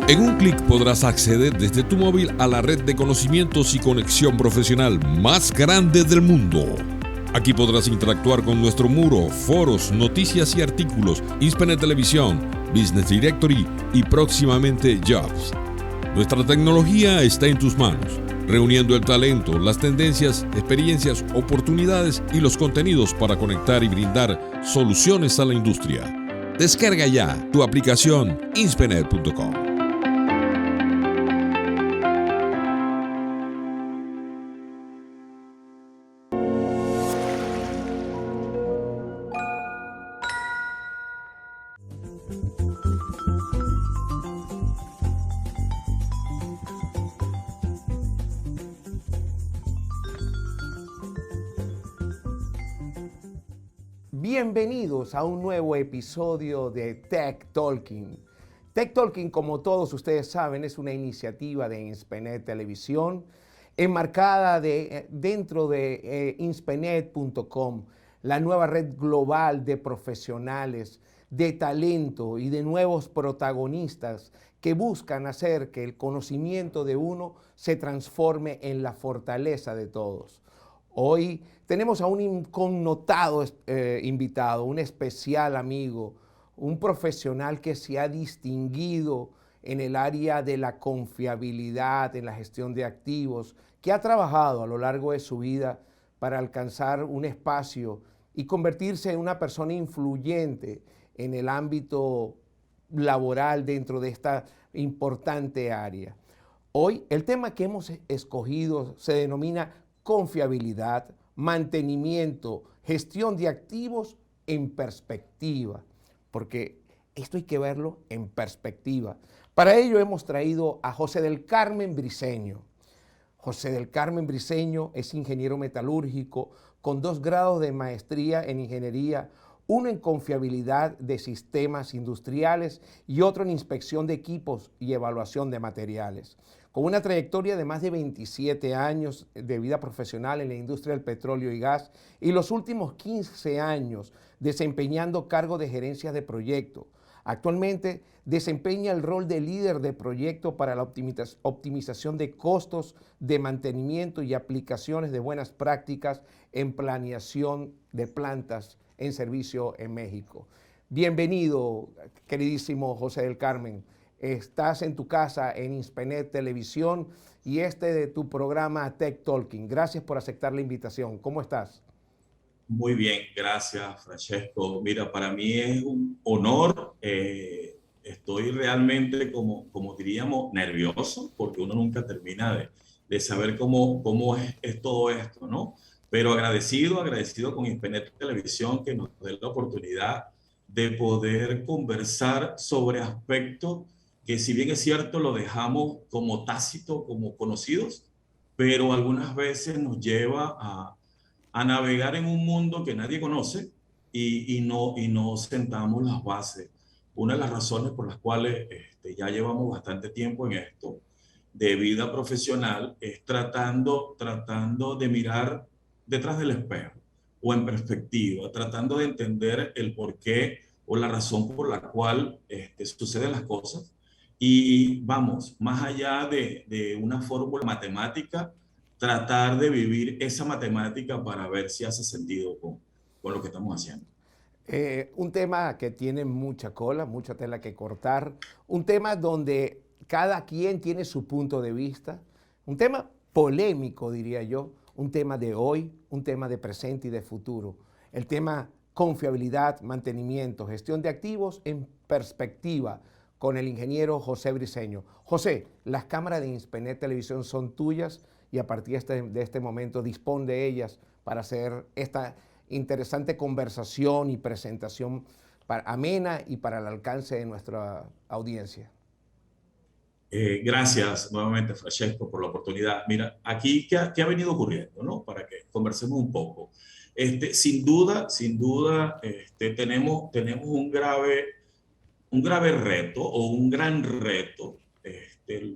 En un clic podrás acceder desde tu móvil a la red de conocimientos y conexión profesional más grande del mundo. Aquí podrás interactuar con nuestro muro, foros, noticias y artículos, INSPENET Televisión, Business Directory y próximamente Jobs. Nuestra tecnología está en tus manos, reuniendo el talento, las tendencias, experiencias, oportunidades y los contenidos para conectar y brindar soluciones a la industria. Descarga ya tu aplicación inspenet.com. Bienvenidos a un nuevo episodio de Tech Talking. Tech Talking, como todos ustedes saben, es una iniciativa de INSPENET Televisión enmarcada dentro de inspenet.com, la nueva red global de profesionales, de talento y de nuevos protagonistas que buscan hacer que el conocimiento de uno se transforme en la fortaleza de todos. Hoy tenemos a un connotado invitado, un especial amigo, un profesional que se ha distinguido en el área de la confiabilidad, en la gestión de activos, que ha trabajado a lo largo de su vida para alcanzar un espacio y convertirse en una persona influyente en el ámbito laboral dentro de esta importante área. Hoy el tema que hemos escogido se denomina confiabilidad, mantenimiento, gestión de activos en perspectiva, porque esto hay que verlo en perspectiva. Para ello hemos traído a José del Carmen Briceño. José del Carmen Briceño es ingeniero metalúrgico con 2 grados de maestría en ingeniería, uno en confiabilidad de sistemas industriales y otro en inspección de equipos y evaluación de materiales. Con una trayectoria de más de 27 años de vida profesional en la industria del petróleo y gas y los últimos 15 años desempeñando cargo de gerencia de proyecto. Actualmente desempeña el rol de líder de proyecto para la optimización de costos de mantenimiento y aplicaciones de buenas prácticas en planeación de plantas en servicio en México. Bienvenido, queridísimo José del Carmen. Estás en tu casa en INSPENET Televisión y de tu programa Tech Talking. Gracias por aceptar la invitación. ¿Cómo estás? Muy bien, gracias, Francesco. Mira, para mí es un honor. Estoy realmente, como diríamos, nervioso, porque uno nunca termina de saber cómo es todo esto, ¿no? Pero agradecido con INSPENET Televisión que nos dé la oportunidad de poder conversar sobre aspectos que, si bien es cierto, lo dejamos como tácito, como conocidos, pero algunas veces nos lleva a navegar en un mundo que nadie conoce y no sentamos las bases. Una de las razones por las cuales ya llevamos bastante tiempo en esto de vida profesional es tratando de mirar detrás del espejo o en perspectiva, tratando de entender el porqué o la razón por la cual suceden las cosas. Y vamos, más allá de una fórmula matemática, tratar de vivir esa matemática para ver si hace sentido con lo que estamos haciendo. Un tema que tiene mucha cola, mucha tela que cortar, un tema donde cada quien tiene su punto de vista, un tema polémico, diría yo, un tema de hoy, un tema de presente y de futuro, el tema confiabilidad, mantenimiento, gestión de activos en perspectiva con el ingeniero José Briceño. José, las cámaras de INSPENET Televisión son tuyas y a partir de este momento dispón de ellas para hacer esta interesante conversación y presentación amena y para el alcance de nuestra audiencia. Gracias nuevamente, Francesco, por la oportunidad. Mira, aquí, ¿qué ha venido ocurriendo, ¿no? Para que conversemos un poco. Sin duda, tenemos un grave reto o un gran reto.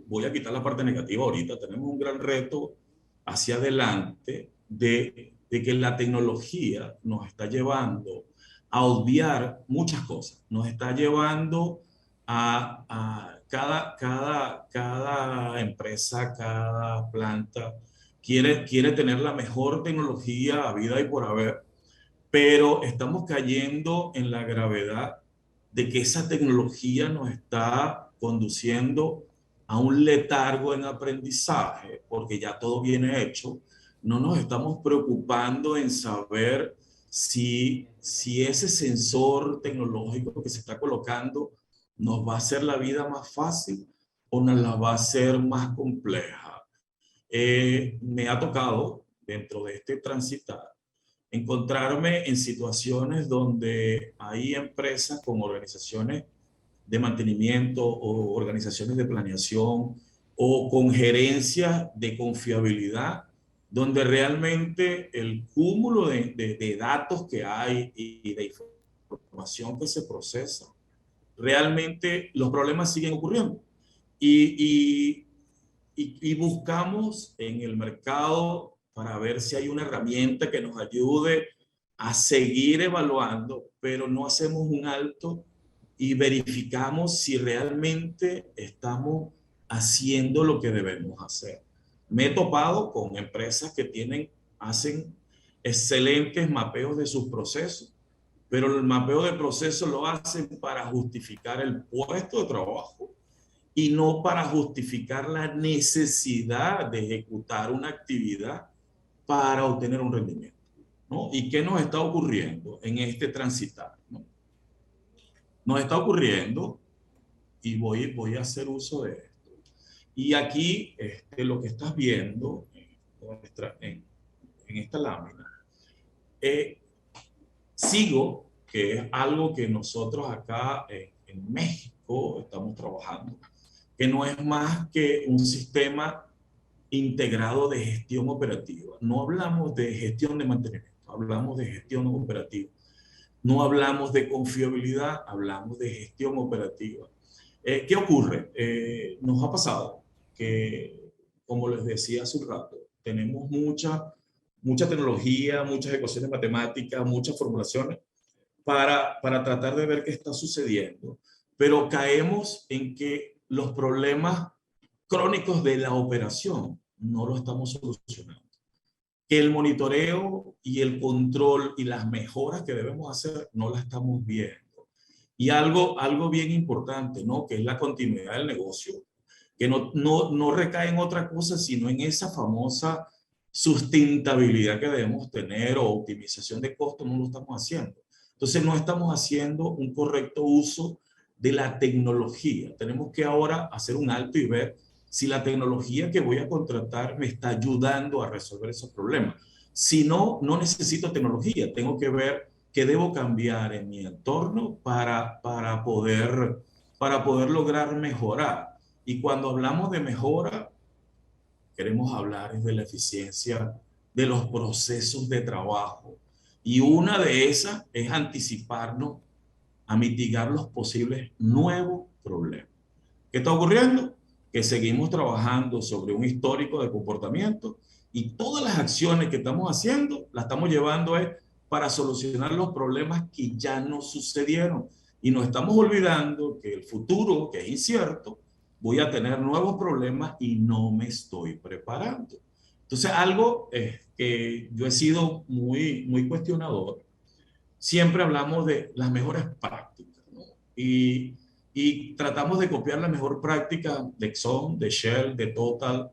Voy a quitar la parte negativa ahorita. Tenemos un gran reto hacia adelante de que la tecnología nos está llevando a obviar muchas cosas. Nos está llevando cada empresa, cada planta quiere tener la mejor tecnología a vida y por haber, pero estamos cayendo en la gravedad de que esa tecnología nos está conduciendo a un letargo en aprendizaje, porque ya todo viene hecho. No nos estamos preocupando en saber si ese sensor tecnológico que se está colocando nos va a hacer la vida más fácil o nos la va a hacer más compleja. Me ha tocado, dentro de este transitar, encontrarme en situaciones donde hay empresas con organizaciones de mantenimiento o organizaciones de planeación o con gerencias de confiabilidad, donde realmente el cúmulo de datos que hay y de información que se procesa, realmente los problemas siguen ocurriendo. Y buscamos en el mercado para ver si hay una herramienta que nos ayude a seguir evaluando, pero no hacemos un alto y verificamos si realmente estamos haciendo lo que debemos hacer. Me he topado con empresas que hacen excelentes mapeos de sus procesos, pero el mapeo de procesos lo hacen para justificar el puesto de trabajo y no para justificar la necesidad de ejecutar una actividad para obtener un rendimiento, ¿no? ¿Y qué nos está ocurriendo en este transitar, ¿no? Nos está ocurriendo, y voy a hacer uso de esto. Y aquí lo que estás viendo en esta lámina, sigo, que es algo que nosotros acá en México estamos trabajando, que no es más que un sistema integrado de gestión operativa. No hablamos de gestión de mantenimiento, hablamos de gestión operativa. No hablamos de confiabilidad, hablamos de gestión operativa. ¿Qué ocurre? Nos ha pasado que, como les decía hace un rato, tenemos mucha tecnología, muchas ecuaciones matemáticas, muchas formulaciones para tratar de ver qué está sucediendo, pero caemos en que los problemas crónicos de la operación no lo estamos solucionando. Que el monitoreo y el control y las mejoras que debemos hacer no las estamos viendo. Y algo bien importante, ¿no? Que es la continuidad del negocio, que no recae en otra cosa, sino en esa famosa sustentabilidad que debemos tener o optimización de costos, no lo estamos haciendo. Entonces no estamos haciendo un correcto uso de la tecnología. Tenemos que ahora hacer un alto y ver si la tecnología que voy a contratar me está ayudando a resolver esos problemas. Si no, no necesito tecnología. Tengo que ver qué debo cambiar en mi entorno para poder lograr mejorar. Y cuando hablamos de mejora, queremos hablar de la eficiencia de los procesos de trabajo. Y una de esas es anticiparnos a mitigar los posibles nuevos problemas. ¿Qué está ocurriendo? Que seguimos trabajando sobre un histórico de comportamiento y todas las acciones que estamos haciendo las estamos llevando para solucionar los problemas que ya no sucedieron. Y nos estamos olvidando que el futuro, que es incierto, voy a tener nuevos problemas y no me estoy preparando. Entonces, algo que yo he sido muy cuestionador. Siempre hablamos de las mejores prácticas, ¿no? Y tratamos de copiar la mejor práctica de Exxon, de Shell, de Total,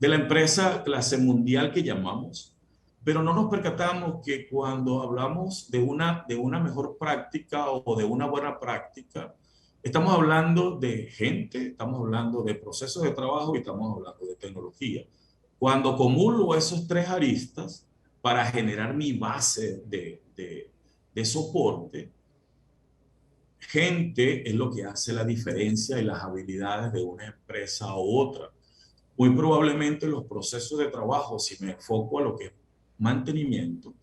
de la empresa clase mundial que llamamos, pero no nos percatamos que cuando hablamos de una mejor práctica o de una buena práctica, estamos hablando de gente, estamos hablando de procesos de trabajo y estamos hablando de tecnología. Cuando acumulo esos tres aristas para generar mi base de soporte, gente es lo que hace la diferencia y las habilidades de una empresa a otra. Muy probablemente los procesos de trabajo, si me enfoco a lo que es mantenimiento,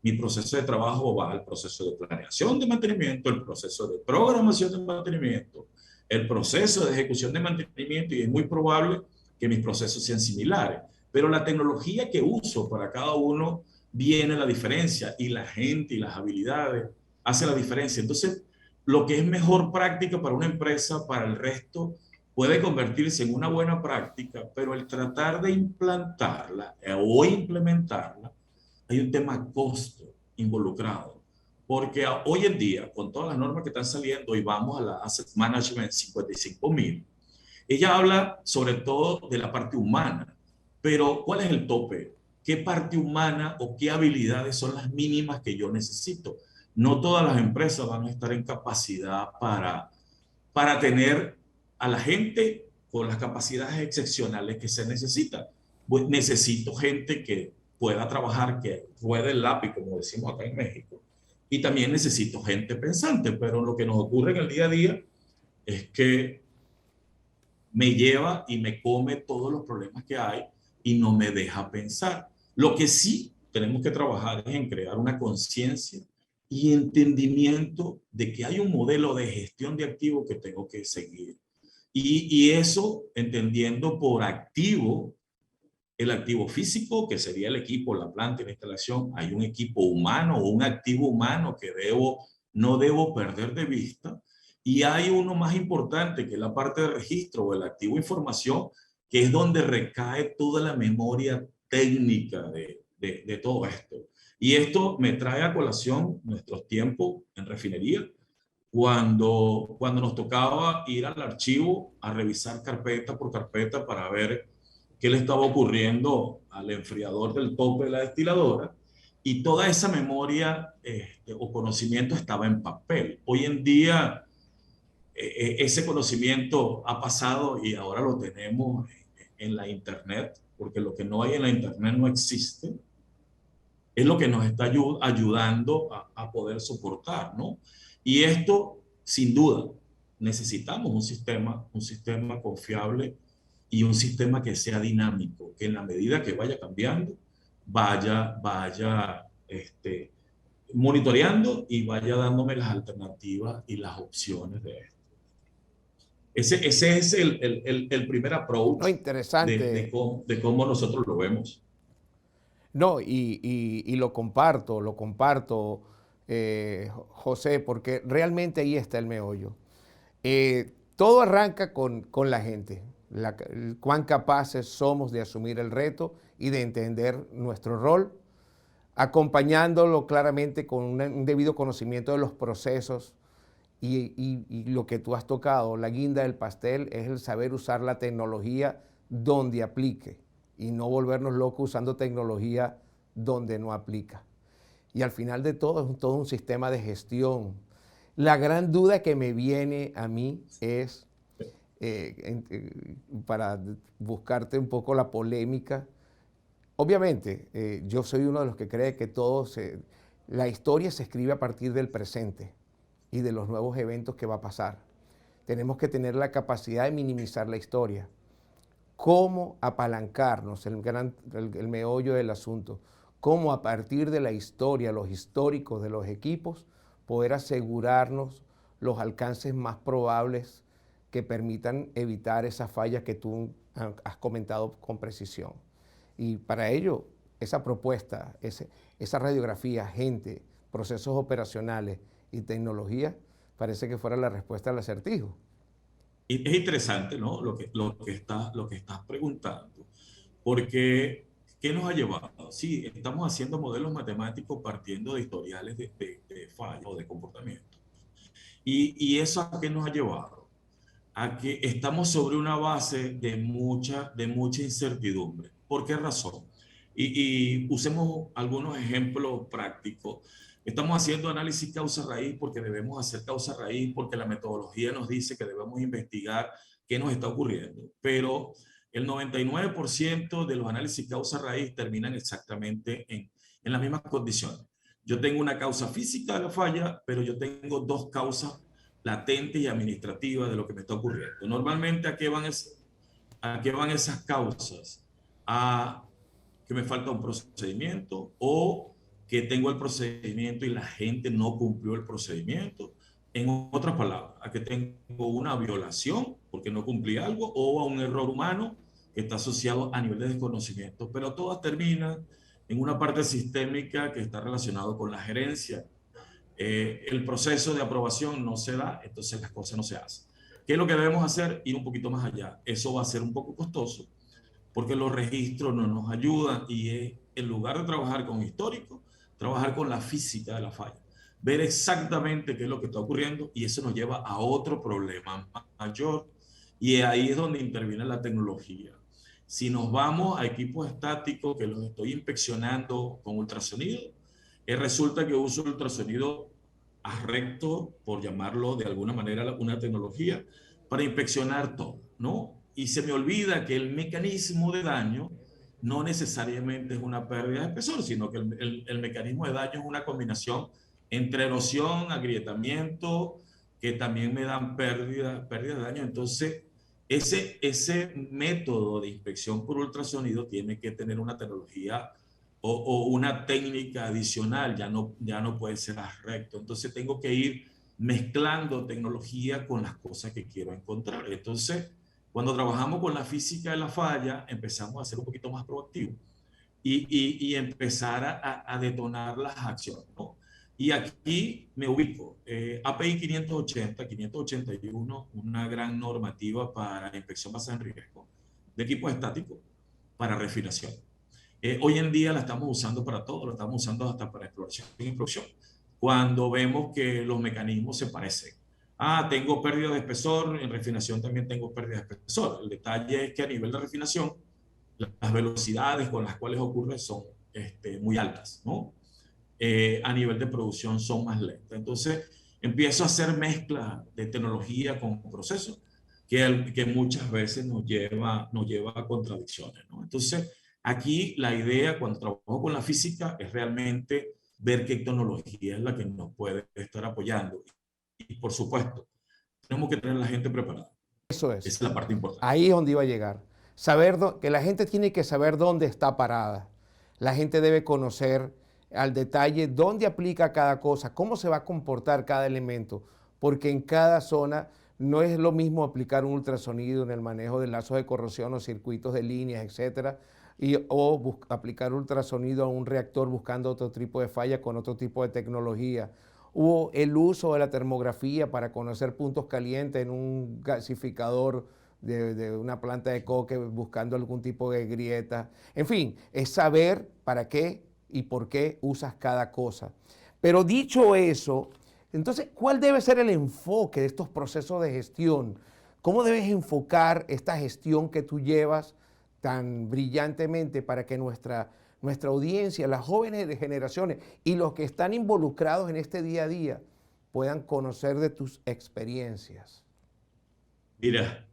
mi proceso de trabajo va al proceso de planeación de mantenimiento, el proceso de programación de mantenimiento, el proceso de ejecución de mantenimiento, y es muy probable que mis procesos sean similares. Pero la tecnología que uso para cada uno viene la diferencia, y la gente y las habilidades hace la diferencia. Entonces, lo que es mejor práctica para una empresa, para el resto, puede convertirse en una buena práctica, pero el tratar de implantarla o implementarla, hay un tema costo involucrado. Porque hoy en día, con todas las normas que están saliendo y vamos a la Asset Management 55.000, ella habla sobre todo de la parte humana, pero ¿cuál es el tope? ¿Qué parte humana o qué habilidades son las mínimas que yo necesito? No todas las empresas van a estar en capacidad para tener a la gente con las capacidades excepcionales que se necesitan. Pues necesito gente que pueda trabajar, que ruede el lápiz, como decimos acá en México. Y también necesito gente pensante, pero lo que nos ocurre en el día a día es que me lleva y me come todos los problemas que hay y no me deja pensar. Lo que sí tenemos que trabajar es en crear una conciencia y entendimiento de que hay un modelo de gestión de activos que tengo que seguir. Y eso entendiendo por activo el activo físico, que sería el equipo, la planta y la instalación. Hay un equipo humano o un activo humano que no debo perder de vista. Y hay uno más importante, que es la parte de registro o el activo información, que es donde recae toda la memoria técnica de todo esto. Y esto me trae a colación nuestros tiempos en refinería, cuando nos tocaba ir al archivo a revisar carpeta por carpeta para ver qué le estaba ocurriendo al enfriador del tope de la destiladora, y toda esa memoria o conocimiento estaba en papel. Hoy en día ese conocimiento ha pasado y ahora lo tenemos en la internet, porque lo que no hay en la internet no existe. Es lo que nos está ayudando a poder soportar, ¿no? Y esto, sin duda, necesitamos un sistema confiable y un sistema que sea dinámico, que en la medida que vaya cambiando, vaya monitoreando y vaya dándome las alternativas y las opciones de esto. Ese es el primer approach No, interesante. de cómo nosotros lo vemos. No, y lo comparto, José, porque realmente ahí está el meollo. Todo arranca con la gente, cuán capaces somos de asumir el reto y de entender nuestro rol, acompañándolo claramente con un debido conocimiento de los procesos y lo que tú has tocado, la guinda del pastel, es el saber usar la tecnología donde aplique y no volvernos locos usando tecnología donde no aplica. Y al final de todo es todo un sistema de gestión. La gran duda que me viene a mí es, para buscarte un poco la polémica, obviamente yo soy uno de los que cree que la historia se escribe a partir del presente y de los nuevos eventos que va a pasar. Tenemos que tener la capacidad de minimizar la historia. ¿Cómo apalancarnos? El meollo del asunto. Cómo a partir de la historia, los históricos de los equipos, poder asegurarnos los alcances más probables que permitan evitar esas fallas que tú has comentado con precisión. Y para ello, esa propuesta, esa radiografía, gente, procesos operacionales y tecnología, parece que fuera la respuesta al acertijo. Y es interesante, ¿no? Lo que estás preguntando, porque ¿qué nos ha llevado? Sí, estamos haciendo modelos matemáticos partiendo de historiales de fallas o de comportamiento. ¿Y eso a qué nos ha llevado? A que estamos sobre una base de mucha incertidumbre. ¿Por qué razón? Y usemos algunos ejemplos prácticos. Estamos haciendo análisis causa-raíz porque debemos hacer causa-raíz, porque la metodología nos dice que debemos investigar qué nos está ocurriendo. Pero el 99% de los análisis causa-raíz terminan exactamente en las mismas condiciones. Yo tengo una causa física de la falla, pero yo tengo dos causas latentes y administrativas de lo que me está ocurriendo. Normalmente, ¿a qué van esas causas? A que me falta un procedimiento o que tengo el procedimiento y la gente no cumplió el procedimiento. En otras palabras, a que tengo una violación porque no cumplí algo o a un error humano que está asociado a nivel de desconocimiento. Pero todas terminan en una parte sistémica que está relacionado con la gerencia. el proceso de aprobación no se da, entonces las cosas no se hacen. ¿Qué es lo que debemos hacer? Ir un poquito más allá. Eso va a ser un poco costoso porque los registros no nos ayudan y es, en lugar de trabajar con histórico, trabajar con la física de la falla, ver exactamente qué es lo que está ocurriendo, y eso nos lleva a otro problema mayor, y ahí es donde interviene la tecnología. Si nos vamos a equipos estáticos que los estoy inspeccionando con ultrasonido, resulta que uso el ultrasonido a recto, por llamarlo de alguna manera una tecnología, para inspeccionar todo, ¿no? Y se me olvida que el mecanismo de daño no necesariamente es una pérdida de espesor, sino que el mecanismo de daño es una combinación entre erosión, agrietamiento, que también me dan pérdida de daño. Entonces, ese método de inspección por ultrasonido tiene que tener una tecnología o una técnica adicional, ya no puede ser recto. Entonces tengo que ir mezclando tecnología con las cosas que quiero encontrar. Entonces, cuando trabajamos con la física de la falla, empezamos a ser un poquito más proactivos y empezar a detonar las acciones, ¿no? Y aquí me ubico. API 581, una gran normativa para inspección basada en riesgo de equipos estáticos para refinación. Hoy en día la estamos usando para todo, la estamos usando hasta para exploración y inspección. Cuando vemos que los mecanismos se parecen. Ah, tengo pérdida de espesor, en refinación también tengo pérdida de espesor. El detalle es que a nivel de refinación, las velocidades con las cuales ocurre son muy altas, ¿no? A nivel de producción son más lentas. Entonces, empiezo a hacer mezcla de tecnología con procesos que muchas veces nos lleva a contradicciones, ¿no? Entonces, aquí la idea cuando trabajo con la física es realmente ver qué tecnología es la que nos puede estar apoyando. Y por supuesto, tenemos que tener a la gente preparada. Eso Esa es. es la parte importante. Ahí es donde iba a llegar. Saber que la gente tiene que saber dónde está parada. La gente debe conocer al detalle dónde aplica cada cosa, cómo se va a comportar cada elemento, porque en cada zona no es lo mismo aplicar un ultrasonido en el manejo de lazos de corrosión o circuitos de líneas, etcétera, o aplicar ultrasonido a un reactor buscando otro tipo de falla con otro tipo de tecnología, o el uso de la termografía para conocer puntos calientes en un gasificador de una planta de coque buscando algún tipo de grieta. En fin, es saber para qué y por qué usas cada cosa. Pero dicho eso, entonces, ¿cuál debe ser el enfoque de estos procesos de gestión? ¿Cómo debes enfocar esta gestión que tú llevas tan brillantemente para que nuestra audiencia, las jóvenes de generaciones y los que están involucrados en este día a día puedan conocer de tus experiencias? Mira,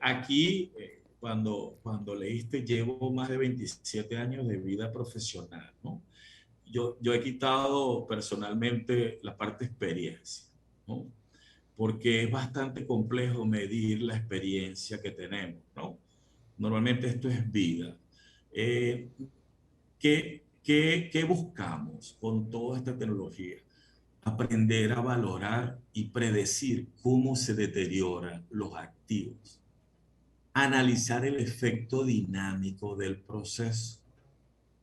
aquí, cuando leíste, llevo más de 27 años de vida profesional, ¿no? Yo he quitado personalmente la parte experiencia, ¿no? Porque es bastante complejo medir la experiencia que tenemos, ¿no? Normalmente esto es vida. Eh, ¿Qué buscamos con toda esta tecnología? Aprender a valorar y predecir cómo se deterioran los activos, analizar el efecto dinámico del proceso.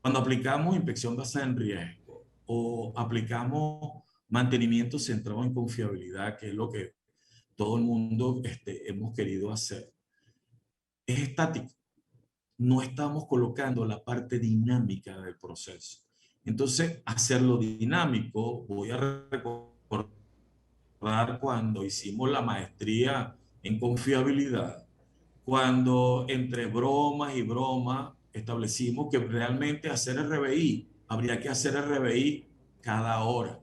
Cuando aplicamos inspección basada en riesgo o aplicamos mantenimiento centrado en confiabilidad, que es lo que todo el mundo hemos querido hacer, es estático. No estamos colocando la parte dinámica del proceso. Entonces, hacerlo dinámico, voy a recordar cuando hicimos la maestría en confiabilidad, cuando entre bromas y bromas establecimos que realmente hacer RBI, habría que hacer RBI cada hora,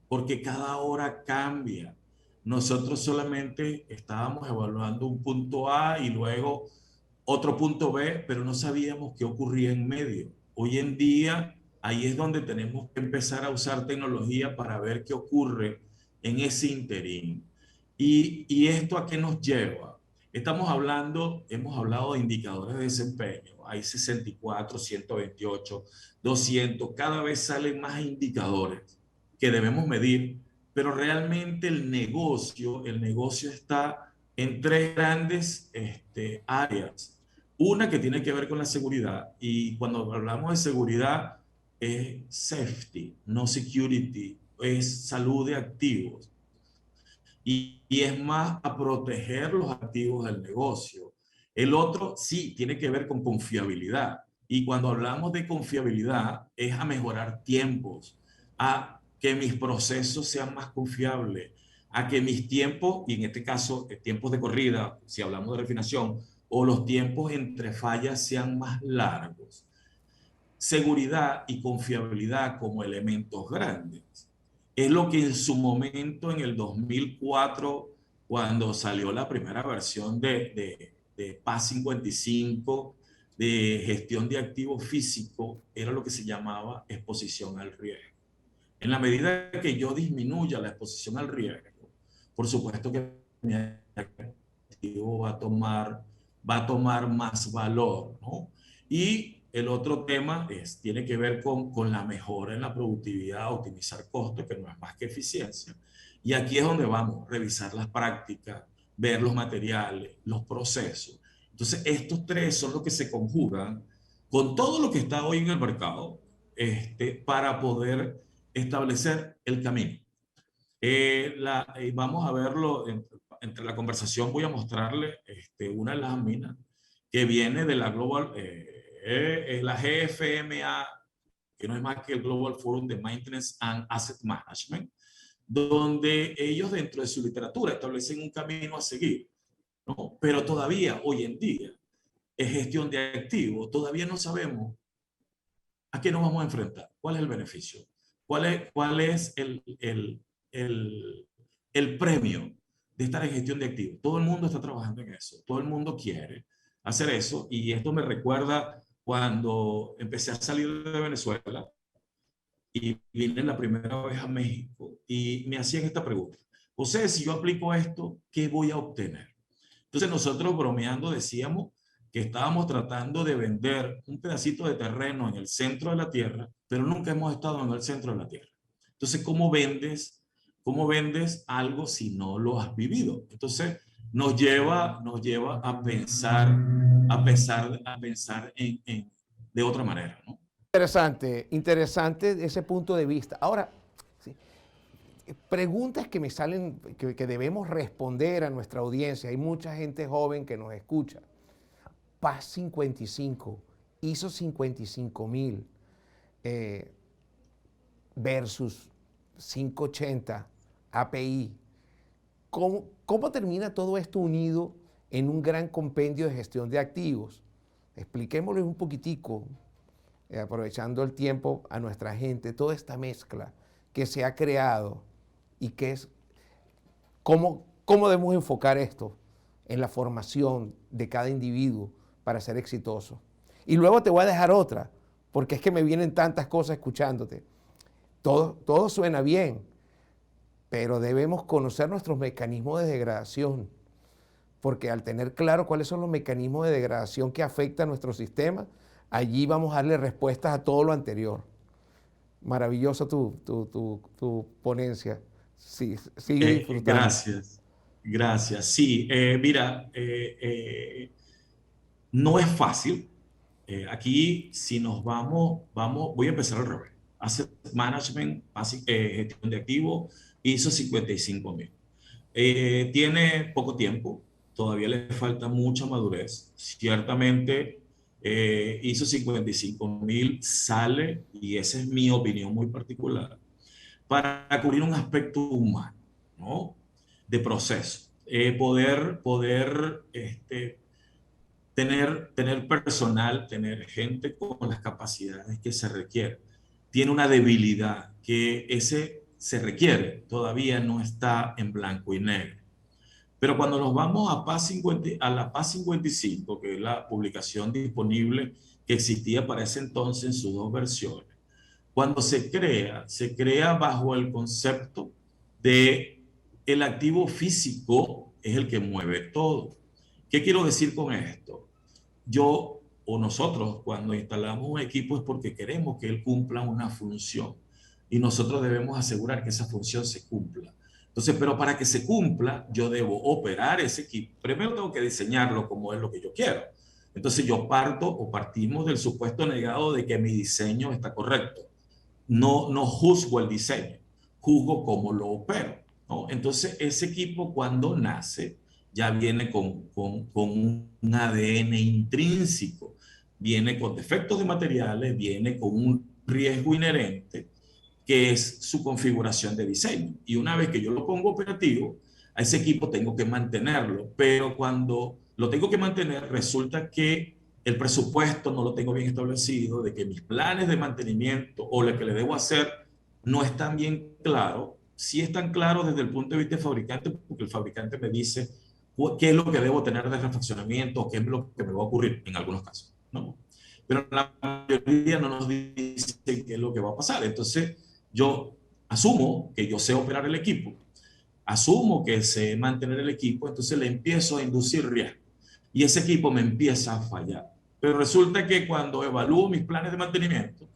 porque cada hora cambia. Nosotros solamente estábamos evaluando un punto A y luego otro punto B, pero no sabíamos qué ocurría en medio. Hoy en día, ahí es donde tenemos que empezar a usar tecnología para ver qué ocurre en ese interín. ¿Y esto a qué nos lleva? Hemos hablado de indicadores de desempeño. Hay 64, 128, 200, cada vez salen más indicadores que debemos medir, pero realmente el negocio está en tres grandes áreas. Una que tiene que ver con la seguridad, y cuando hablamos de seguridad, es safety, no security, es salud de activos. Y es más a proteger los activos del negocio. El otro sí tiene que ver con confiabilidad. Y cuando hablamos de confiabilidad es a mejorar tiempos, a que mis procesos sean más confiables, a que mis tiempos, y en este caso tiempos de corrida, si hablamos de refinación, o los tiempos entre fallas sean más largos. Seguridad y confiabilidad como elementos grandes. Es lo que en su momento, en el 2004, cuando salió la primera versión de PAS 55, de gestión de activos físicos, era lo que se llamaba exposición al riesgo. En la medida que yo disminuya la exposición al riesgo, por supuesto que mi activo va a tomar más valor, ¿no? Y el otro tema tiene que ver con la mejora en la productividad, optimizar costos, que no es más que eficiencia. Y aquí es donde vamos a revisar las prácticas, ver los materiales, los procesos. Entonces, estos tres son los que se conjugan con todo lo que está hoy en el mercado para poder establecer el camino. Vamos a verlo entre la conversación. Voy a mostrarle una lámina que viene de la Global, la GFMA, que no es más que el Global Forum de Maintenance and Asset Management, donde ellos dentro de su literatura establecen un camino a seguir, ¿no? Pero todavía hoy en día es gestión de activos, todavía no sabemos a qué nos vamos a enfrentar, cuál es el beneficio, cuál es el premio de estar en gestión de activos. Todo el mundo está trabajando en eso, todo el mundo quiere hacer eso, y esto me recuerda cuando empecé a salir de Venezuela y vine la primera vez a México y me hacían esta pregunta: José, si yo aplico esto, ¿qué voy a obtener? Entonces nosotros bromeando decíamos que estábamos tratando de vender un pedacito de terreno en el centro de la Tierra, pero nunca hemos estado en el centro de la Tierra. Entonces, ¿cómo vendes algo si no lo has vivido? Entonces, nos lleva a pensar de otra manera, ¿no? Interesante ese punto de vista. Ahora, sí, preguntas que me salen, que debemos responder a nuestra audiencia. Hay mucha gente joven que nos escucha. PAS 55, ISO 55000 versus 580 API. ¿Cómo termina todo esto unido en un gran compendio de gestión de activos? Expliquémosles un poquitico, aprovechando el tiempo a nuestra gente, toda esta mezcla que se ha creado y que es, cómo debemos enfocar esto en la formación de cada individuo para ser exitoso. Y luego te voy a dejar otra, porque es que me vienen tantas cosas escuchándote. Todo suena bien, pero debemos conocer nuestros mecanismos de degradación, porque al tener claro cuáles son los mecanismos de degradación que afectan nuestro sistema, allí vamos a darle respuestas a todo lo anterior. Maravillosa tu ponencia. Sí, sigue disfrutando. Gracias. Sí, mira, no es fácil. Aquí, si nos vamos, voy a empezar al revés. Asset Management, gestión de activos, ISO 55000. Tiene poco tiempo, todavía le falta mucha madurez. Ciertamente, ISO 55000 sale, y esa es mi opinión muy particular, para cubrir un aspecto humano, ¿no? De proceso. Poder tener personal, tener gente con las capacidades que se requieren. Tiene una debilidad que se requiere, todavía no está en blanco y negro. Pero cuando nos vamos a la PAS 55, que es la publicación disponible que existía para ese entonces en sus dos versiones, cuando se crea bajo el concepto de el activo físico es el que mueve todo. ¿Qué quiero decir con esto? Yo o nosotros, cuando instalamos un equipo, es porque queremos que él cumpla una función, y nosotros debemos asegurar que esa función se cumpla. Entonces, pero para que se cumpla, yo debo operar ese equipo. Primero tengo que diseñarlo como es lo que yo quiero. Entonces yo partimos del supuesto negado de que mi diseño está correcto. no juzgo el diseño, juzgo cómo lo opero, ¿no? Entonces, ese equipo cuando nace ya viene con un ADN intrínseco, viene con defectos de materiales, viene con un riesgo inherente, que es su configuración de diseño. Y una vez que yo lo pongo operativo, a ese equipo tengo que mantenerlo, pero cuando lo tengo que mantener, resulta que el presupuesto no lo tengo bien establecido, de que mis planes de mantenimiento o lo que le debo hacer no están bien claros. Sí están claros desde el punto de vista del fabricante, porque el fabricante me dice qué es lo que debo tener de refaccionamiento, qué es lo que me va a ocurrir en algunos casos, ¿no? Pero la mayoría no nos dice qué es lo que va a pasar. Entonces, yo asumo que yo sé operar el equipo, asumo que sé mantener el equipo, entonces le empiezo a inducir riesgo y ese equipo me empieza a fallar. Pero resulta que cuando evalúo mis planes de mantenimiento,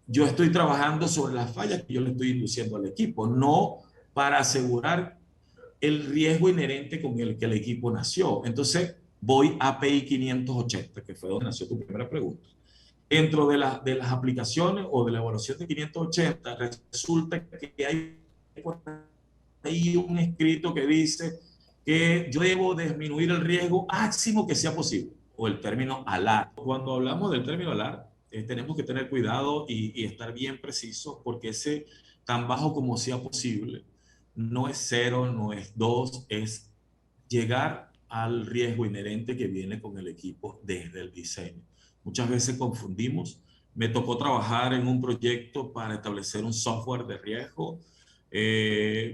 yo estoy trabajando sobre las fallas que yo le estoy induciendo al equipo, no para asegurar el riesgo inherente con el que el equipo nació. Entonces voy a API 580, que fue donde nació tu primera pregunta. Dentro de las aplicaciones o de la evaluación de 580, resulta que hay un escrito que dice que yo debo disminuir el riesgo máximo que sea posible, o el término ALAR. Cuando hablamos del término ALAR, tenemos que tener cuidado y estar bien precisos, porque ese tan bajo como sea posible no es 0, no es 2, es llegar al riesgo inherente que viene con el equipo desde el diseño. Muchas veces confundimos. Me tocó trabajar en un proyecto para establecer un software de riesgo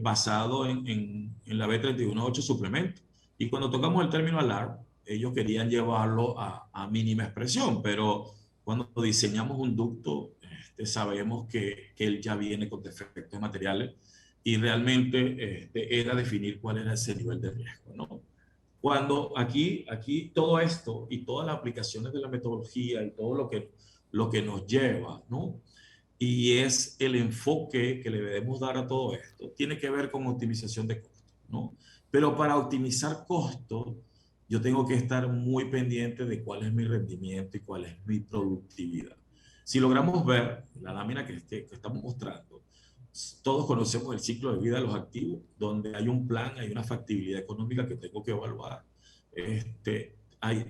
basado en la B318 suplemento. Y cuando tocamos el término ALARM, ellos querían llevarlo a mínima expresión, pero cuando diseñamos un ducto, sabemos que él ya viene con defectos materiales y realmente era definir cuál era ese nivel de riesgo, ¿no? Cuando aquí todo esto y todas las aplicaciones de la metodología y todo lo que nos lleva, ¿no? Y es el enfoque que le debemos dar a todo esto, tiene que ver con optimización de costos, ¿no? Pero para optimizar costos, yo tengo que estar muy pendiente de cuál es mi rendimiento y cuál es mi productividad. Si logramos ver la lámina que estamos mostrando, todos conocemos el ciclo de vida de los activos, donde hay un plan, hay una factibilidad económica que tengo que evaluar.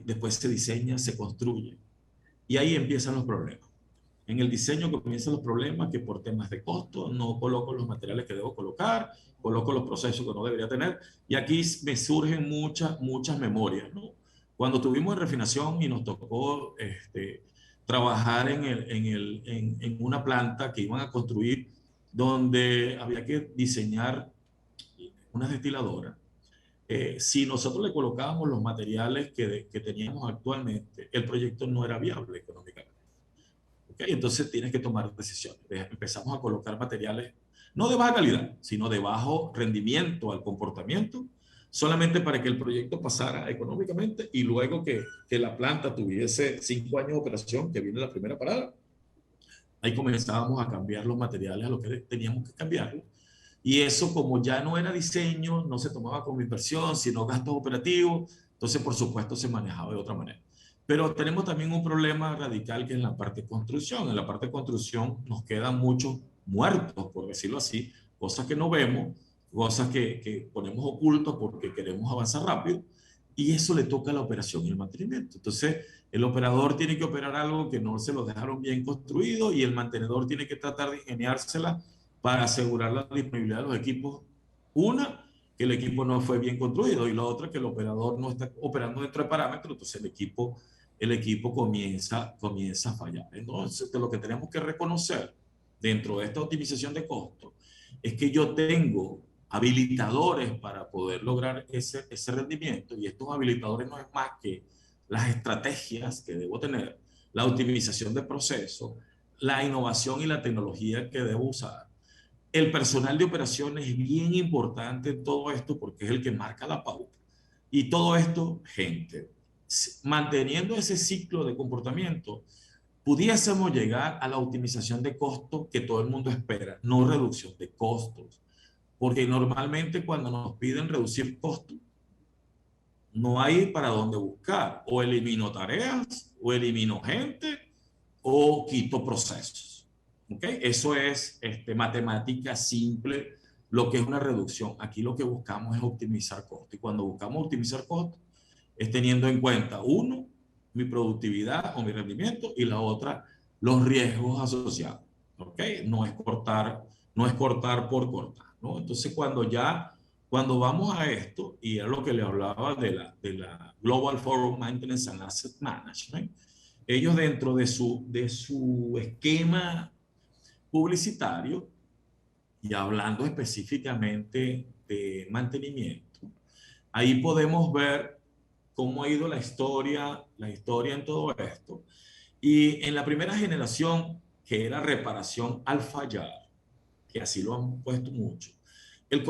Después se diseña, se construye. Y ahí empiezan los problemas. En el diseño comienzan los problemas, que por temas de costo no coloco los materiales que debo colocar, coloco los procesos que no debería tener. Y aquí me surgen muchas memorias, ¿no? Cuando tuvimos en refinación y nos tocó trabajar en una planta que iban a construir, donde había que diseñar unas destiladoras. Si nosotros le colocábamos los materiales que teníamos actualmente, el proyecto no era viable económicamente. ¿Okay? Entonces tienes que tomar decisiones. Empezamos a colocar materiales no de baja calidad, sino de bajo rendimiento al comportamiento, solamente para que el proyecto pasara económicamente y luego que la planta tuviese 5 años de operación, que viene la primera parada, ahí comenzábamos a cambiar los materiales a lo que teníamos que cambiarlo. Y eso, como ya no era diseño, no se tomaba como inversión, sino gastos operativos, entonces por supuesto se manejaba de otra manera. Pero tenemos también un problema radical que es en la parte de construcción. En la parte de construcción nos quedan muchos muertos, por decirlo así, cosas que no vemos, cosas que ponemos ocultos porque queremos avanzar rápido, y eso le toca a la operación y el mantenimiento. Entonces, el operador tiene que operar algo que no se lo dejaron bien construido y el mantenedor tiene que tratar de ingeniársela para asegurar la disponibilidad de los equipos. Una, que el equipo no fue bien construido, y la otra, que el operador no está operando dentro de parámetros, entonces el equipo comienza a fallar. Entonces, lo que tenemos que reconocer dentro de esta optimización de costos es que yo tengo habilitadores para poder lograr ese rendimiento, y estos habilitadores no es más que las estrategias que debo tener, la optimización de procesos, la innovación y la tecnología que debo usar. El personal de operaciones es bien importante en todo esto porque es el que marca la pauta. Y todo esto, gente, manteniendo ese ciclo de comportamiento, pudiésemos llegar a la optimización de costos que todo el mundo espera, no reducción de costos. Porque normalmente cuando nos piden reducir costos, no hay para dónde buscar. O elimino tareas, o elimino gente, o quito procesos. ¿Ok? Eso es matemática simple, lo que es una reducción. Aquí lo que buscamos es optimizar costos. Y cuando buscamos optimizar costos, es teniendo en cuenta, uno, mi productividad o mi rendimiento, y la otra, los riesgos asociados. ¿Ok? No es cortar por cortar, ¿no? Entonces, cuando vamos a esto, y es lo que le hablaba de la Global Forum Maintenance and Asset Management, ellos dentro de su esquema publicitario, y hablando específicamente de mantenimiento, ahí podemos ver cómo ha ido la historia en todo esto. Y en la primera generación, que era reparación al fallar, que así lo han puesto mucho, el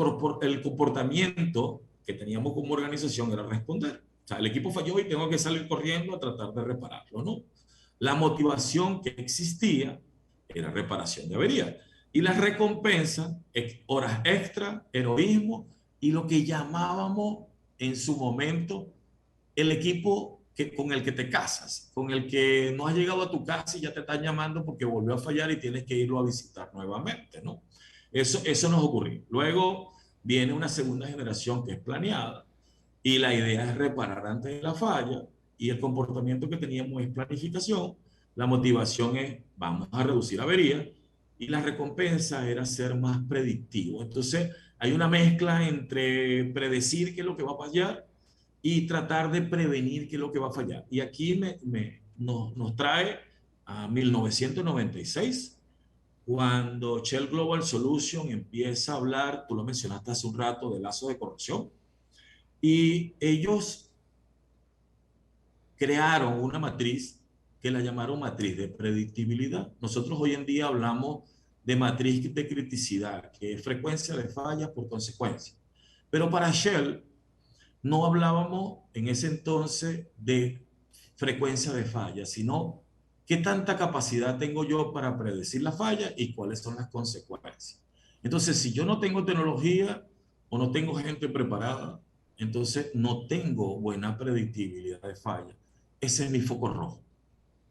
comportamiento que teníamos como organización era responder. O sea, el equipo falló y tengo que salir corriendo a tratar de repararlo, ¿no? La motivación que existía era reparación de avería. Y las recompensas, horas extra, heroísmo y lo que llamábamos en su momento el equipo con el que te casas, con el que no has llegado a tu casa y ya te están llamando porque volvió a fallar y tienes que irlo a visitar nuevamente, ¿no? Eso nos ocurrió. Luego viene una segunda generación que es planeada y la idea es reparar antes de la falla y el comportamiento que teníamos es planificación, la motivación es vamos a reducir averías y la recompensa era ser más predictivo. Entonces hay una mezcla entre predecir qué es lo que va a fallar y tratar de prevenir qué es lo que va a fallar. Y aquí nos trae a 1996, cuando Shell Global Solution empieza a hablar, tú lo mencionaste hace un rato, de lazos de corrupción, y ellos crearon una matriz que la llamaron matriz de predictibilidad. Nosotros hoy en día hablamos de matriz de criticidad, que es frecuencia de fallas por consecuencia. Pero para Shell no hablábamos en ese entonces de frecuencia de fallas, sino qué tanta capacidad tengo yo para predecir la falla y cuáles son las consecuencias. Entonces, si yo no tengo tecnología o no tengo gente preparada, entonces no tengo buena predictibilidad de falla. Ese es mi foco rojo.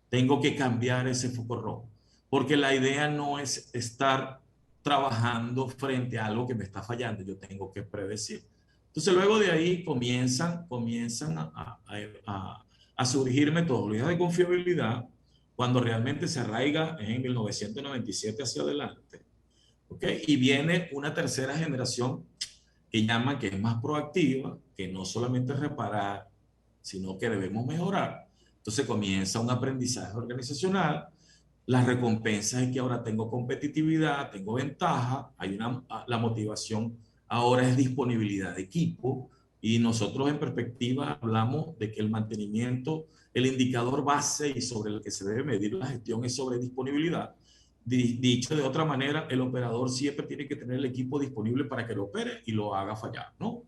Tengo que cambiar ese foco rojo, porque la idea no es estar trabajando frente a algo que me está fallando, yo tengo que predecir. Entonces luego de ahí comienzan a surgir metodologías de confiabilidad cuando realmente se arraiga en 1997 hacia adelante. ¿Okay? Y viene una tercera generación que llaman que es más proactiva, que no solamente reparar, sino que debemos mejorar. Entonces comienza un aprendizaje organizacional, las recompensas es que ahora tengo competitividad, tengo ventaja, la motivación ahora es disponibilidad de equipo y nosotros en perspectiva hablamos de que el mantenimiento, el indicador base y sobre el que se debe medir la gestión es sobre disponibilidad. Dicho de otra manera, el operador siempre tiene que tener el equipo disponible para que lo opere y lo haga fallar, ¿no?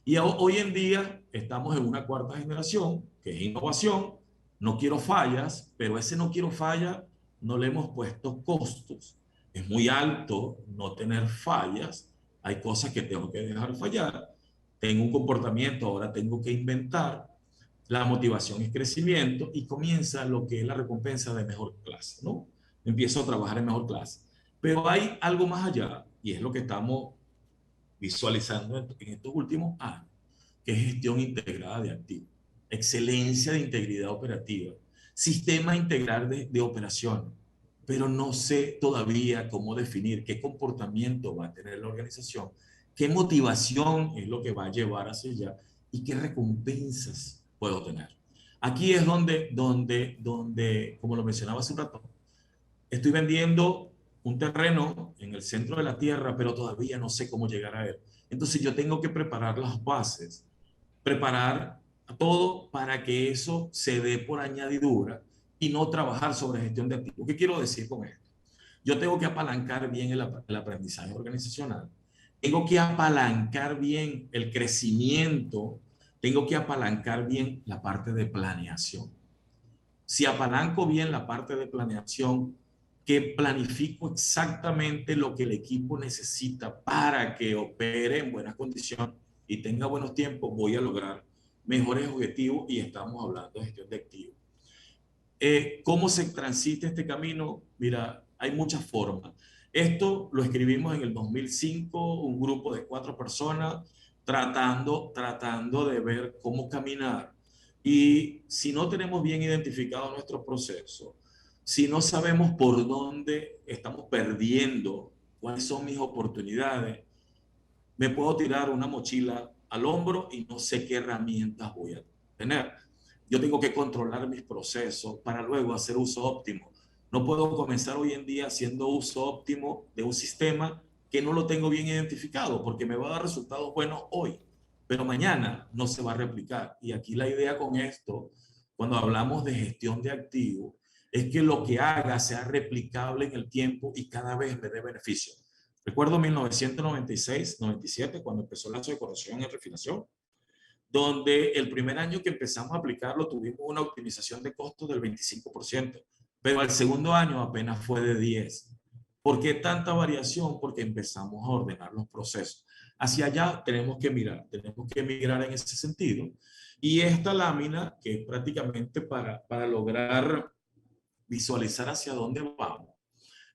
Y hoy en día estamos en una cuarta generación, que es innovación. No quiero fallas, pero ese no quiero fallas no le hemos puesto costos. Es muy alto no tener fallas. Hay cosas que tengo que dejar fallar. Tengo un comportamiento, ahora tengo que inventar. La motivación es crecimiento y comienza lo que es la recompensa de mejor clase, ¿no? Empiezo a trabajar en mejor clase. Pero hay algo más allá, y es lo que estamos visualizando en estos últimos años, que es gestión integrada de activos, excelencia de integridad operativa, sistema integral de operación, pero no sé todavía cómo definir qué comportamiento va a tener la organización, qué motivación es lo que va a llevar hacia allá y qué recompensas puedo tener. Aquí es donde, como lo mencionaba hace un rato, estoy vendiendo un terreno en el centro de la tierra, pero todavía no sé cómo llegar a él. Entonces yo tengo que preparar las bases, preparar todo para que eso se dé por añadidura y no trabajar sobre gestión de activos. ¿Qué quiero decir con esto? Yo tengo que apalancar bien el aprendizaje organizacional, tengo que apalancar bien el crecimiento, tengo que apalancar bien la parte de planeación. Si apalanco bien la parte de planeación, que planifico exactamente lo que el equipo necesita para que opere en buenas condiciones y tenga buenos tiempos, voy a lograr mejores objetivos y estamos hablando de gestión de activos. ¿Cómo se transita este camino? Mira, hay muchas formas. Esto lo escribimos en el 2005, un grupo de 4 personas tratando de ver cómo caminar. Y si no tenemos bien identificado nuestro proceso, si no sabemos por dónde estamos perdiendo, cuáles son mis oportunidades, me puedo tirar una mochila al hombro y no sé qué herramientas voy a tener. Yo tengo que controlar mis procesos para luego hacer uso óptimo. No puedo comenzar hoy en día haciendo uso óptimo de un sistema que no lo tengo bien identificado, porque me va a dar resultados buenos hoy, pero mañana no se va a replicar. Y aquí la idea con esto, cuando hablamos de gestión de activos, es que lo que haga sea replicable en el tiempo y cada vez me dé beneficio. Recuerdo 1996-97, cuando empezó el lazo de corrección y refinación, donde el primer año que empezamos a aplicarlo tuvimos una optimización de costos del 25%, pero al segundo año apenas fue de 10%. ¿Por qué tanta variación? Porque empezamos a ordenar los procesos. Hacia allá tenemos que mirar en ese sentido. Y esta lámina, que es prácticamente para lograr visualizar hacia dónde vamos,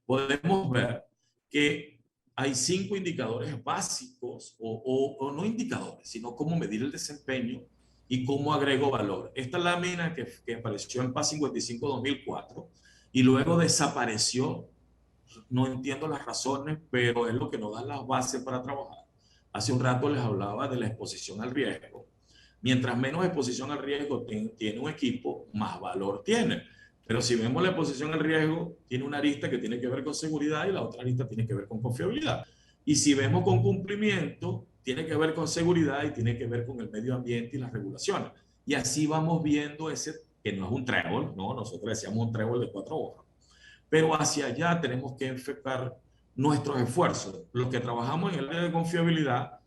podemos ver que hay 5 indicadores básicos o no indicadores, sino cómo medir el desempeño y cómo agrego valor. Esta lámina que apareció en PAS 55 2004 y luego desapareció, no entiendo las razones, pero es lo que nos da las bases para trabajar. Hace un rato les hablaba de la exposición al riesgo. Mientras menos exposición al riesgo tiene un equipo, más valor tiene. Pero si vemos la exposición al riesgo, tiene una arista que tiene que ver con seguridad y la otra arista tiene que ver con confiabilidad. Y si vemos con cumplimiento, tiene que ver con seguridad y tiene que ver con el medio ambiente y las regulaciones. Y así vamos viendo ese, que no es un trébol, ¿no? Nosotros decíamos un trébol de 4 hojas. Pero hacia allá tenemos que enfocar nuestros esfuerzos. Los que trabajamos en el área de confiabilidad,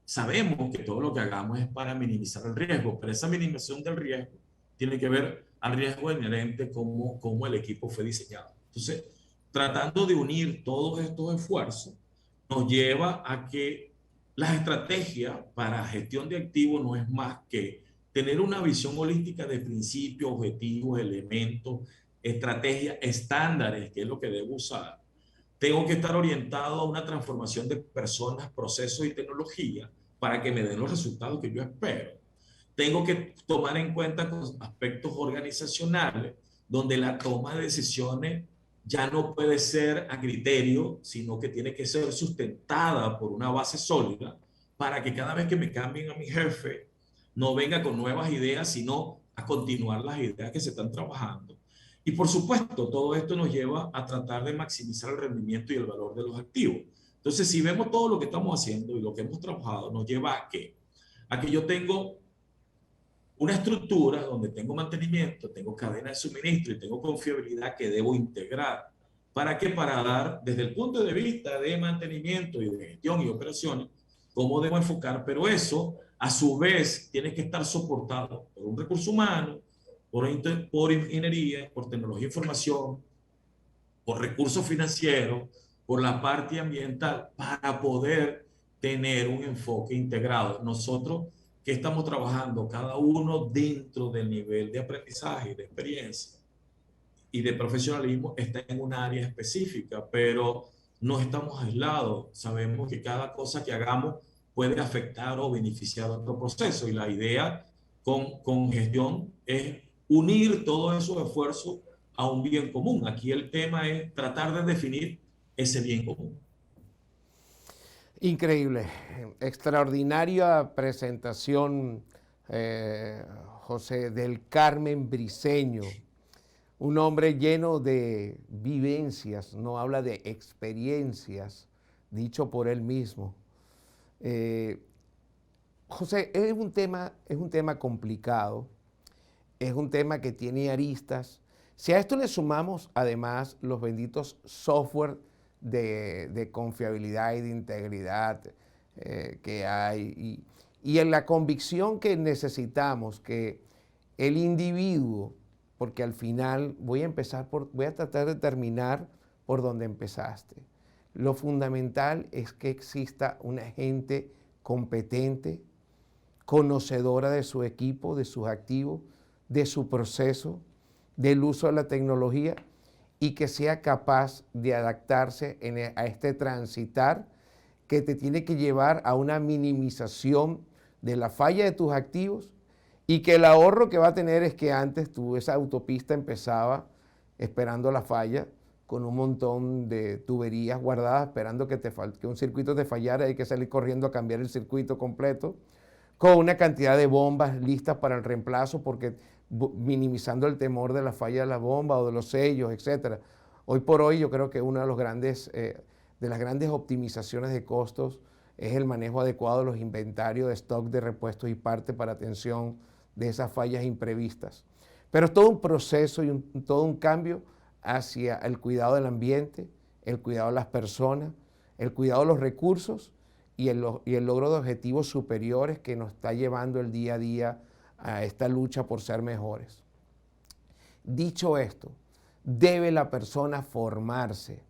sabemos que todo lo que hagamos es para minimizar el riesgo, pero esa minimización del riesgo tiene que ver al riesgo inherente como el equipo fue diseñado. Entonces, tratando de unir todos estos esfuerzos, nos lleva a que la estrategia para gestión de activos no es más que tener una visión holística de principios, objetivos, elementos, estrategias, estándares, que es lo que debo usar. Tengo que estar orientado a una transformación de personas, procesos y tecnología para que me den los resultados que yo espero. Tengo que tomar en cuenta aspectos organizacionales donde la toma de decisiones ya no puede ser a criterio, sino que tiene que ser sustentada por una base sólida para que cada vez que me cambien a mi jefe no venga con nuevas ideas, sino a continuar las ideas que se están trabajando. Y por supuesto, todo esto nos lleva a tratar de maximizar el rendimiento y el valor de los activos. Entonces, si vemos todo lo que estamos haciendo y lo que hemos trabajado, nos lleva a que yo tengo una estructura donde tengo mantenimiento, tengo cadena de suministro y tengo confiabilidad que debo integrar. ¿Para qué? Para dar, desde el punto de vista de mantenimiento y de gestión y operaciones, cómo debo enfocar, pero eso, a su vez, tiene que estar soportado por un recurso humano, por ingeniería, por tecnología de información, por recursos financieros, por la parte ambiental, para poder tener un enfoque integrado. Nosotros que estamos trabajando cada uno dentro del nivel de aprendizaje, de experiencia y de profesionalismo, está en un área específica, pero no estamos aislados. Sabemos que cada cosa que hagamos puede afectar o beneficiar a otro proceso y la idea con gestión es unir todos esos esfuerzos a un bien común. Aquí el tema es tratar de definir ese bien común. Increíble, extraordinaria presentación, José del Carmen Briceño, un hombre lleno de vivencias, no habla de experiencias, dicho por él mismo. José, es un tema complicado, es un tema que tiene aristas. Si a esto le sumamos además los benditos software de confiabilidad y de integridad que hay y en la convicción que necesitamos que el individuo, porque al final voy a tratar de terminar por donde empezaste. Lo fundamental es que exista una gente competente, conocedora de su equipo, de sus activos, de su proceso, del uso de la tecnología y que sea capaz de adaptarse a este transitar que te tiene que llevar a una minimización de la falla de tus activos, y que el ahorro que va a tener es que antes esa autopista empezaba esperando la falla con un montón de tuberías guardadas esperando que un circuito te fallara, hay que salir corriendo a cambiar el circuito completo, con una cantidad de bombas listas para el reemplazo, porque minimizando el temor de la falla de la bomba o de los sellos, etc. Hoy por hoy yo creo que una de las grandes optimizaciones de costos es el manejo adecuado de los inventarios de stock de repuestos y partes para atención de esas fallas imprevistas. Pero es todo un proceso y todo un cambio hacia el cuidado del ambiente, el cuidado de las personas, el cuidado de los recursos y el logro de objetivos superiores que nos está llevando el día a día a esta lucha por ser mejores. Dicho esto, debe la persona formarse,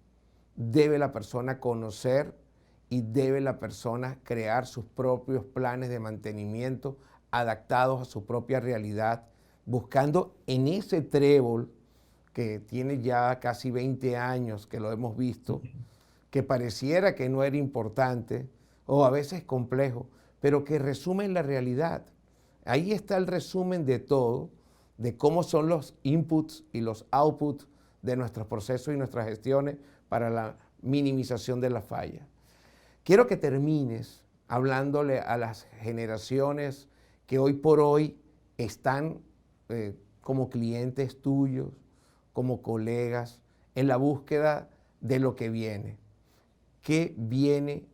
debe la persona conocer y debe la persona crear sus propios planes de mantenimiento adaptados a su propia realidad, buscando en ese trébol que tiene ya casi 20 años que lo hemos visto, que pareciera que no era importante o a veces complejo, pero que resume la realidad. Ahí está el resumen de todo, de cómo son los inputs y los outputs de nuestros procesos y nuestras gestiones para la minimización de la falla. Quiero que termines hablándole a las generaciones que hoy por hoy están como clientes tuyos, como colegas, en la búsqueda de lo que viene. ¿Qué viene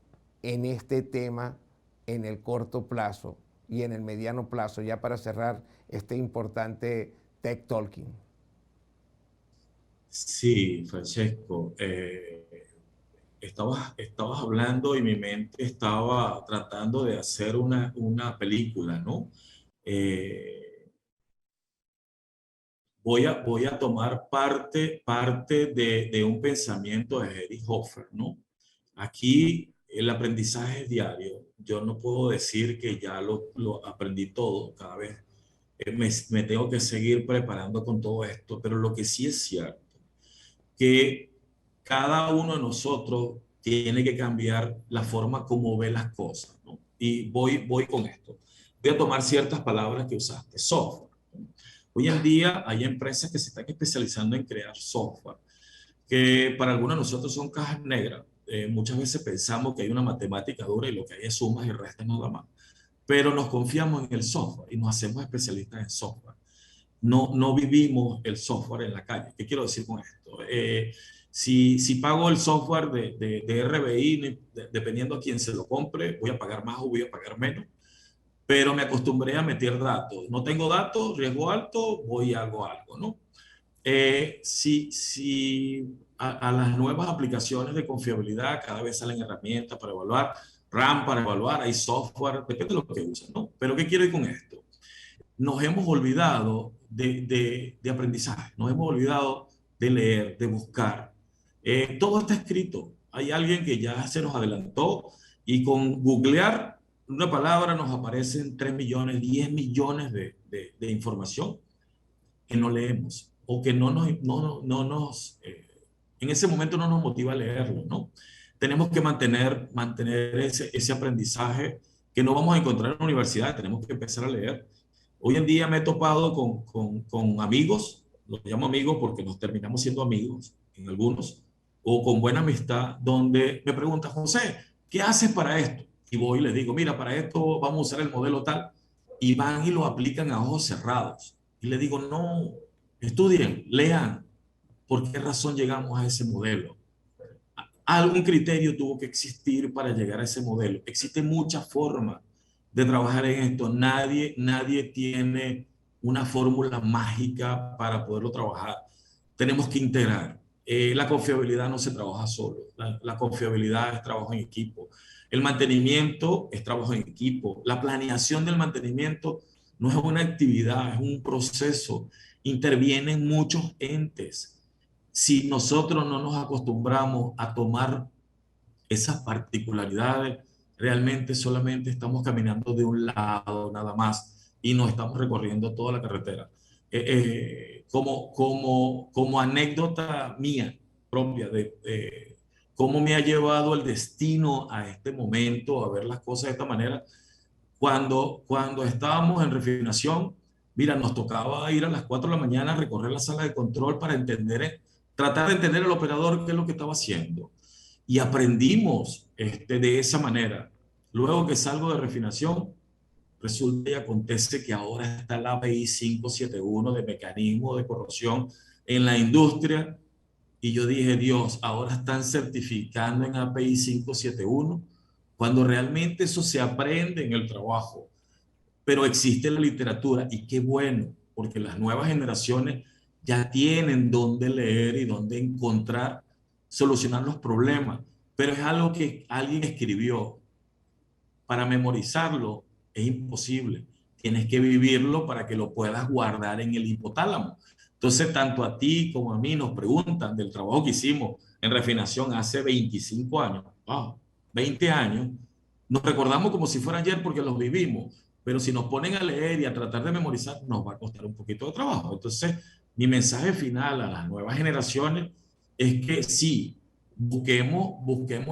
en este tema en el corto plazo y en el mediano plazo, ya para cerrar este importante Tech Talking? Sí, Francesco, estabas hablando y mi mente estaba tratando de hacer una película, ¿no? Eh, voy a tomar parte de un pensamiento de Erich Hoffer, ¿no? Aquí el aprendizaje es diario. Yo no puedo decir que ya lo aprendí todo cada vez. Me tengo que seguir preparando con todo esto, pero lo que sí es cierto, que cada uno de nosotros tiene que cambiar la forma como ve las cosas, ¿no? Y voy con esto. Voy a tomar ciertas palabras que usaste. Software. Hoy en día hay empresas que se están especializando en crear software, que para algunos de nosotros son cajas negras. Muchas veces pensamos que hay una matemática dura y lo que hay es sumas y restas nada más. Pero nos confiamos en el software y nos hacemos especialistas en software. No vivimos el software en la calle. ¿Qué quiero decir con esto? Si pago el software de RBI, dependiendo a quién se lo compre, voy a pagar más o voy a pagar menos, pero me acostumbré a meter datos. No tengo datos, riesgo alto, voy y hago algo, ¿no? Si a las nuevas aplicaciones de confiabilidad cada vez salen herramientas para evaluar, RAM para evaluar, hay software, depende de lo que usen, ¿no? Pero ¿qué quiero ir con esto? Nos hemos olvidado de aprendizaje, nos hemos olvidado de leer, de buscar. Todo está escrito. Hay alguien que ya se nos adelantó y con googlear una palabra nos aparecen 3 millones, 10 millones de información que no leemos o que en ese momento no nos motiva a leerlo, ¿no? Tenemos que mantener ese aprendizaje que no vamos a encontrar en la universidad, tenemos que empezar a leer. Hoy en día me he topado con amigos, los llamo amigos porque nos terminamos siendo amigos en algunos, o con buena amistad, donde me preguntan, José, ¿qué haces para esto? Y voy y les digo, mira, para esto vamos a usar el modelo tal, y van y lo aplican a ojos cerrados. Y les digo, no, estudien, lean, ¿por qué razón llegamos a ese modelo? Algún criterio tuvo que existir para llegar a ese modelo. Existen muchas formas de trabajar en esto. Nadie tiene una fórmula mágica para poderlo trabajar. Tenemos que integrar. La confiabilidad no se trabaja solo. La confiabilidad es trabajo en equipo. El mantenimiento es trabajo en equipo. La planeación del mantenimiento no es una actividad, es un proceso. Intervienen muchos entes. Si nosotros no nos acostumbramos a tomar esas particularidades, realmente solamente estamos caminando de un lado nada más y no estamos recorriendo toda la carretera. como anécdota mía propia de cómo me ha llevado el destino a este momento, a ver las cosas de esta manera. Cuando estábamos en refinación, mira, nos tocaba ir a las 4 de la mañana a recorrer la sala de control para tratar de entender el operador qué es lo que estaba haciendo. Y aprendimos de esa manera. Luego que salgo de refinación, resulta y acontece que ahora está la API 571 de mecanismo de corrosión en la industria. Y yo dije, Dios, ahora están certificando en API 571 cuando realmente eso se aprende en el trabajo. Pero existe la literatura y qué bueno, porque las nuevas generaciones ya tienen dónde leer y dónde encontrar, solucionar los problemas. Pero es algo que alguien escribió. Para memorizarlo es imposible. Tienes que vivirlo para que lo puedas guardar en el hipotálamo. Entonces, tanto a ti como a mí nos preguntan del trabajo que hicimos en refinación hace 25 años, 20 años. Nos recordamos como si fuera ayer porque los vivimos, pero si nos ponen a leer y a tratar de memorizar, nos va a costar un poquito de trabajo. Entonces, mi mensaje final a las nuevas generaciones es que sí, busquemos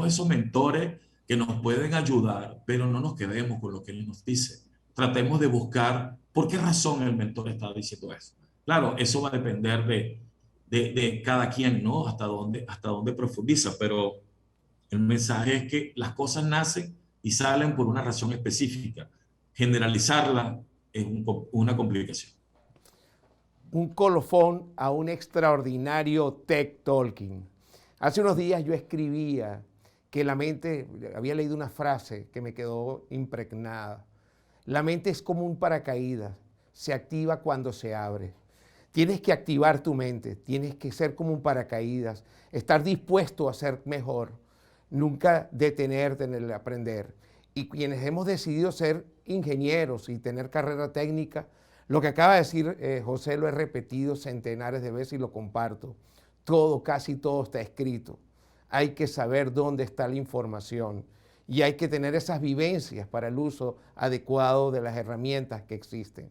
esos mentores que nos pueden ayudar, pero no nos quedemos con lo que él nos dice. Tratemos de buscar por qué razón el mentor está diciendo eso. Claro, eso va a depender de cada quien, ¿no? Hasta dónde profundiza, pero el mensaje es que las cosas nacen y salen por una razón específica. Generalizarla es una complicación. Un colofón a un extraordinario Tech Talking. Hace unos días yo escribía que la mente, había leído una frase que me quedó impregnada. La mente es como un paracaídas, se activa cuando se abre. Tienes que activar tu mente, tienes que ser como un paracaídas, estar dispuesto a ser mejor, nunca detenerte en el aprender. Y quienes hemos decidido ser ingenieros y tener carrera técnica, lo que acaba de decir José lo he repetido centenares de veces y lo comparto. Casi todo está escrito. Hay que saber dónde está la información y hay que tener esas vivencias para el uso adecuado de las herramientas que existen.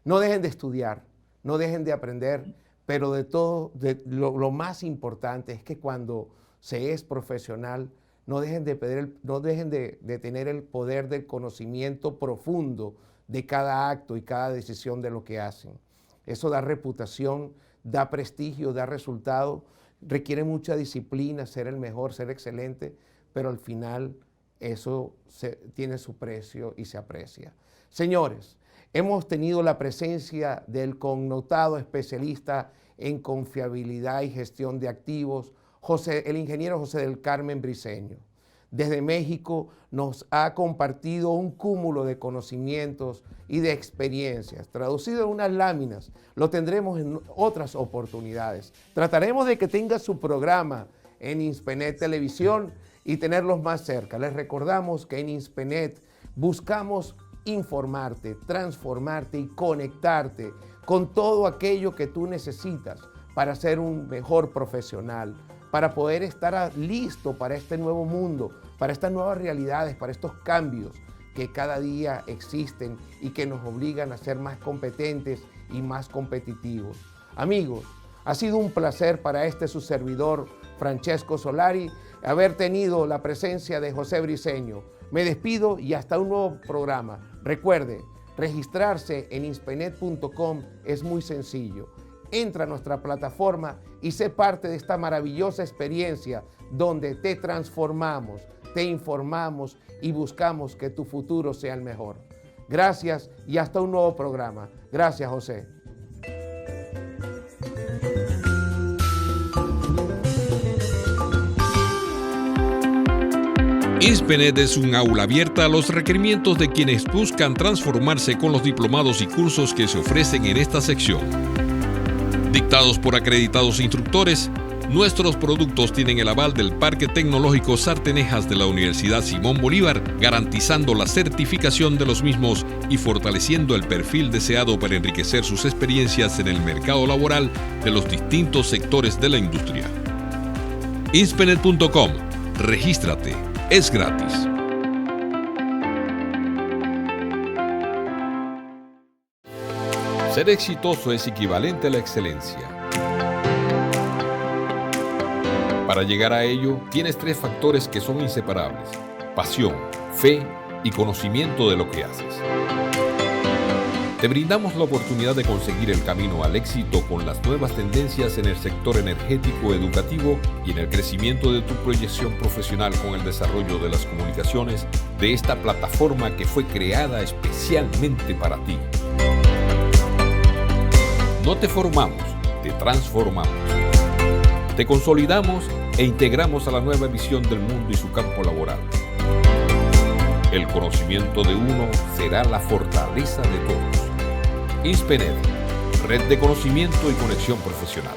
No dejen de estudiar, no dejen de aprender, pero de todo, lo más importante es que cuando se es profesional, no dejen de tener el poder del conocimiento profundo de cada acto y cada decisión de lo que hacen. Eso da reputación, da prestigio, da resultado, requiere mucha disciplina, ser el mejor, ser excelente, pero al final eso tiene su precio y se aprecia. Señores, hemos tenido la presencia del connotado especialista en confiabilidad y gestión de activos, el ingeniero José del Carmen Briceño. Desde México nos ha compartido un cúmulo de conocimientos y de experiencias, traducido en unas láminas. Lo tendremos en otras oportunidades. Trataremos de que tenga su programa en Inspenet Televisión y tenerlos más cerca. Les recordamos que en Inspenet buscamos informarte, transformarte y conectarte con todo aquello que tú necesitas para ser un mejor profesional, para poder estar listo para este nuevo mundo, para estas nuevas realidades, para estos cambios que cada día existen y que nos obligan a ser más competentes y más competitivos. Amigos, ha sido un placer para su servidor, Francesco Solari, haber tenido la presencia de José Briceño. Me despido y hasta un nuevo programa. Recuerde, registrarse en inspenet.com es muy sencillo. Entra a nuestra plataforma y sé parte de esta maravillosa experiencia donde te transformamos, te informamos y buscamos que tu futuro sea el mejor. Gracias y hasta un nuevo programa. Gracias, José. Inspenet es un aula abierta a los requerimientos de quienes buscan transformarse con los diplomados y cursos que se ofrecen en esta sección. Dictados por acreditados instructores, nuestros productos tienen el aval del Parque Tecnológico Sartenejas de la Universidad Simón Bolívar, garantizando la certificación de los mismos y fortaleciendo el perfil deseado para enriquecer sus experiencias en el mercado laboral de los distintos sectores de la industria. Inspenet.com. Regístrate. Es gratis. Ser exitoso es equivalente a la excelencia. Para llegar a ello, tienes 3 factores que son inseparables: pasión, fe y conocimiento de lo que haces. Te brindamos la oportunidad de conseguir el camino al éxito con las nuevas tendencias en el sector energético educativo y en el crecimiento de tu proyección profesional con el desarrollo de las comunicaciones de esta plataforma que fue creada especialmente para ti. No te formamos, te transformamos. Te consolidamos e integramos a la nueva visión del mundo y su campo laboral. El conocimiento de uno será la fortaleza de todos. INSPENED, Red de Conocimiento y Conexión Profesional.